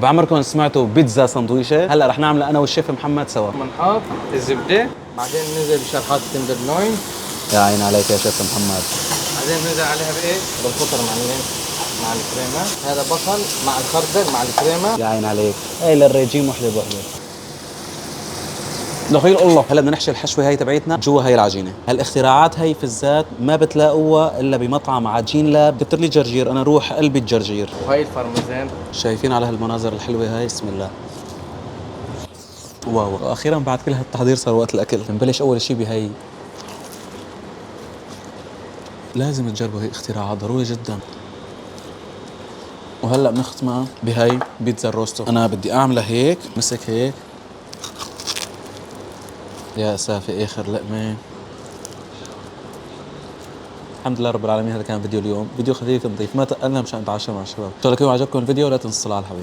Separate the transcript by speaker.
Speaker 1: بعمركم سمعتوا بيتزا سندويشة؟ هلا رح نعملها انا والشيف محمد سوا.
Speaker 2: بنحط الزبده، بعدين ننزل بشرحات التندرلوين،
Speaker 1: يا عين عليك يا شيف محمد.
Speaker 2: بعدين ننزل عليها بايه؟ بالخضر معلمين مع الكريمه. هذا بصل مع الخردل مع الكريمه.
Speaker 1: يا عين عليك. هي للريجيم وحده بوحده. دخيل الله. هلا بدنا نحشي الحشوه هاي تبعيتنا جوا هاي العجينه. هالاختراعات هاي في الذات ما بتلاقوها الا بمطعم عجين لاب. دكتور لي جرجير، انا روح قلبي الجرجير.
Speaker 2: وهي الفرمزان.
Speaker 1: شايفين على هالمناظر الحلوه هاي؟ بسم الله. واو، واخيرا بعد كل هالتحضير صار وقت الاكل. نبلش اول شيء بهي. لازم تجربوا هي اختراعات ضروري جدا. وهلا بنختمها بهي بيتزا الروستو. انا بدي اعملها هيك، مسك هيك. يا سافي اخر لقمه. الحمد لله رب العالمين. هذا كان فيديو اليوم، فيديو خفيف نظيف، ما تقلنا مشان نتعشى مع الشباب. ان شاء الله يكون عجبكم الفيديو. لا تنسوا الصلاة على الحبيب.